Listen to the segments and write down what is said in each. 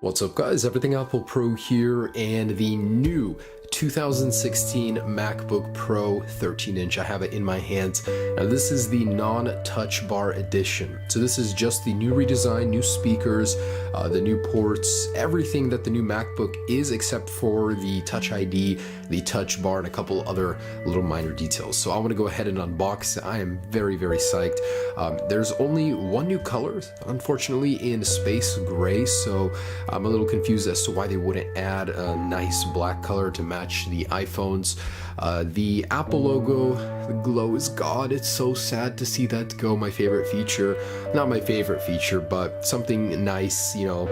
What's up guys, Everything Apple Pro here, and the new 2016 MacBook Pro 13-inch. I have it in my hands. Now this is the non-touch bar edition. So this is just the new redesign, new speakers, the new ports, everything that the new MacBook is except for the Touch ID, the touch bar, and a couple other little minor details. So I want to go ahead and unbox it. I am very psyched. There's only one new color, unfortunately, in space gray, so I'm a little confused as to why they wouldn't add a nice black color to match the iPhones. The Apple logo, the glow is gone. It's so sad to see that go. My favorite feature, not my favorite feature, but something nice, you know,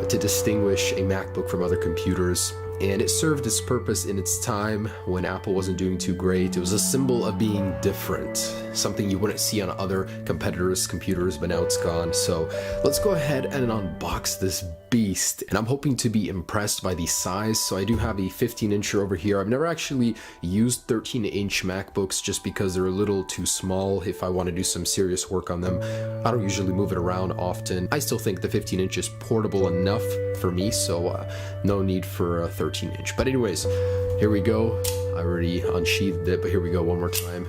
to distinguish a MacBook from other computers. And it served its purpose in its time when Apple wasn't doing too great. It was a symbol of being different, something you wouldn't see on other competitors' computers, but now it's gone. So let's go ahead and unbox this beast. And I'm hoping to be impressed by the size. So I do have a 15-incher over here. I've never actually used 13-inch MacBooks just because they're a little too small if I want to do some serious work on them. I don't usually move it around often. I still think the 15-inch is portable enough for me, so no need for a 13-inch. But anyways, here we go. I already unsheathed it, but here we go one more time.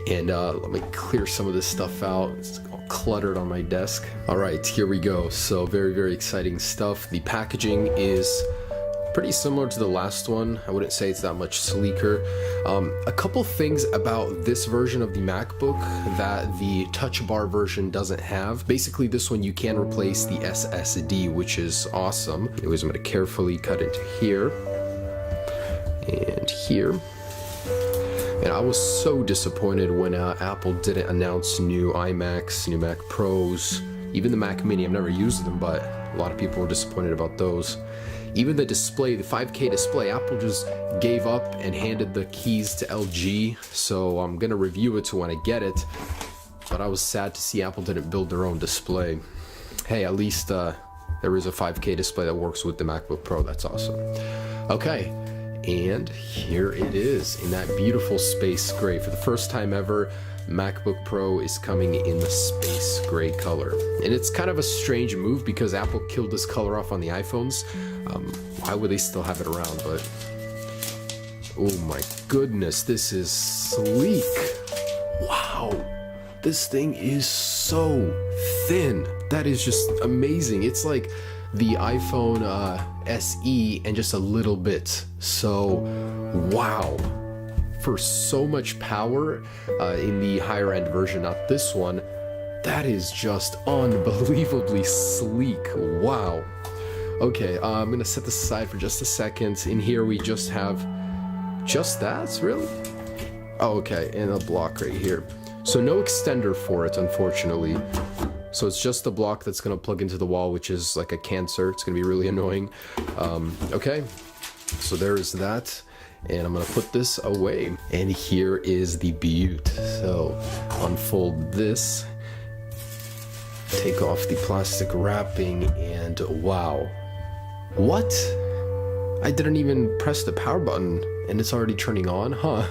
And let me clear some of this stuff out. It's all cluttered on my desk. All right, here we go. So very exciting stuff. The packaging is pretty similar to the last one. I wouldn't say it's that much sleeker. A couple things about this version of the MacBook that the touch bar version doesn't have. Basically, this one you can replace the SSD, which is awesome. Anyways, I'm going to carefully cut into here and here. And I was so disappointed when Apple didn't announce new iMacs, new Mac Pros, even the Mac Mini. I've never used them, but a lot of people were disappointed about those. Even the display, the 5K display, Apple just gave up and handed the keys to LG. So I'm gonna review it when I get it. But I was sad to see Apple didn't build their own display. Hey, at least there is a 5K display that works with the MacBook Pro. That's awesome. Okay. And here it is in that beautiful space gray. For the first time ever, MacBook Pro is coming in the space gray color. And it's kind of a strange move because Apple killed this color off on the iPhones. Why would they still have it around? But oh my goodness, this is sleek. Wow, this thing is so thin. That is just amazing. It's like the iPhone SE and just a little bit. So wow, for so much power in the higher end version, not this one, that is just unbelievably sleek. Wow. Okay, I'm gonna set this aside for just a second. In here we just have just that, really? Oh, okay, and a block right here. So no extender for it, unfortunately. So it's just a block that's gonna plug into the wall, which is like a cancer. It's gonna be really annoying. Okay, so there is that. And I'm gonna put this away. And here is the beaut. So unfold this, take off the plastic wrapping, and wow. What? I didn't even press the power button and it's already turning on? Huh,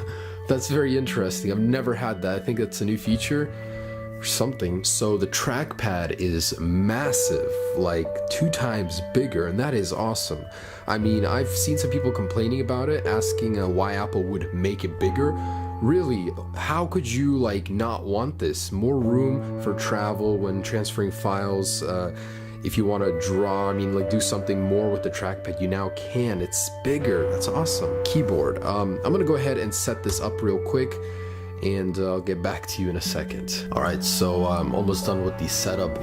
that's very interesting. I've never had that. I think that's a new feature or something. So the trackpad is massive, like 2 times bigger, and that is awesome. I mean, I've seen some people complaining about it, asking why Apple would make it bigger. Really, how could you like not want this? More room for travel when transferring files. If you want to draw, I mean, like do something more with the trackpad, you now can. It's bigger. That's awesome. Keyboard. I'm gonna go ahead and set this up real quick, and I'll get back to you in a second. All right, so I'm almost done with the setup.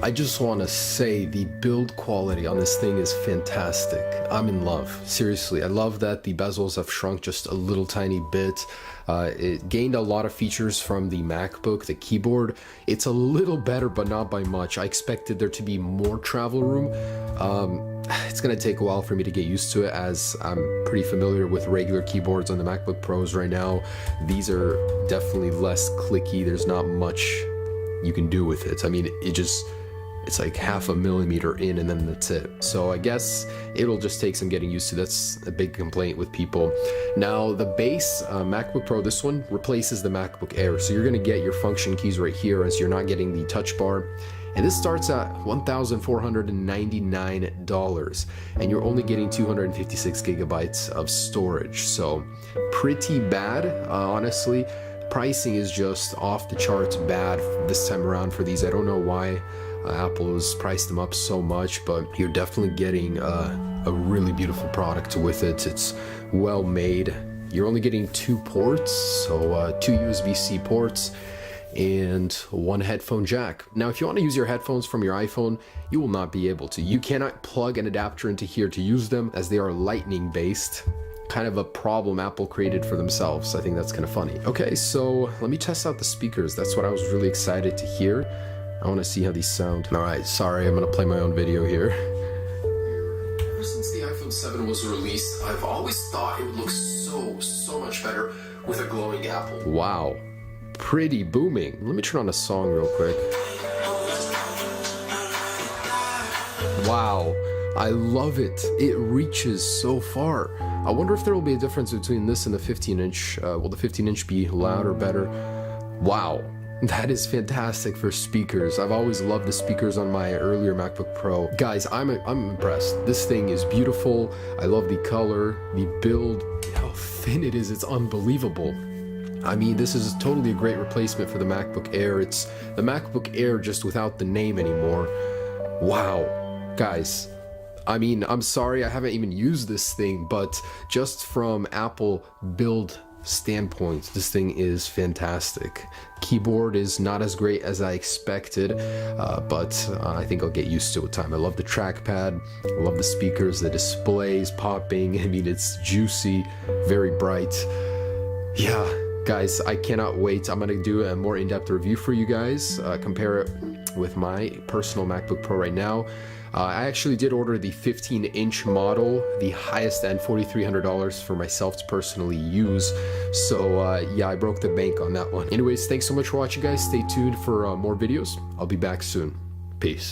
I just want to say the build quality on this thing is fantastic. I'm in love. Seriously, I love that the bezels have shrunk just a little tiny bit. It gained a lot of features from the MacBook. The keyboard, it's a little better, but not by much. I expected there to be more travel room. It's gonna take a while for me to get used to it, as I'm pretty familiar with regular keyboards on the MacBook Pros right now. These are definitely less clicky. There's not much you can do with it. I mean, it's like half a millimeter in and then that's it. So I guess it'll just take some getting used to. That's a big complaint with people. Now the base MacBook Pro, this one replaces the MacBook Air. So you're gonna get your function keys right here as you're not getting the touch bar. And this starts at $1,499 and you're only getting 256 gigabytes of storage. So pretty bad, honestly. Pricing is just off the charts bad this time around for these. I don't know why Apple has priced them up so much, but you're definitely getting a really beautiful product with it. It's well made. You're only getting 2 ports, so 2 USB-C ports and 1 headphone jack. Now, if you want to use your headphones from your iPhone, you will not be able to. You cannot plug an adapter into here to use them as they are lightning based. Kind of a problem Apple created for themselves. I think that's kind of funny. Okay, so let me test out the speakers. That's what I was really excited to hear. I want to see how these sound. All right, sorry, I'm gonna play my own video here. Ever since the iPhone 7 was released, I've always thought it would look so much better with a glowing Apple. Wow, pretty booming. Let me turn on a song real quick. Wow, I love it. It reaches so far. I wonder if there will be a difference between this and the 15-inch. Will the 15-inch be louder, better? Wow, that is fantastic for speakers. I've always loved the speakers on my earlier MacBook Pro. Guys, I'm impressed. This thing is beautiful. I love the color, the build, how thin it is. It's unbelievable. I mean, this is totally a great replacement for the MacBook Air. It's the MacBook Air just without the name anymore. Wow, guys. I mean, I'm sorry I haven't even used this thing, but just from Apple build standpoint, this thing is fantastic. Keyboard is not as great as I expected, but I think I'll get used to it with time. I love the trackpad, I love the speakers, the displays popping. I mean, it's juicy, very bright. Yeah, guys, I cannot wait. I'm gonna do a more in-depth review for you guys, compare it with my personal MacBook Pro right now. I actually did order the 15-inch model, the highest end, $4,300 for myself to personally use. So yeah, I broke the bank on that one. Anyways, thanks so much for watching, guys. Stay tuned for more videos. I'll be back soon. Peace.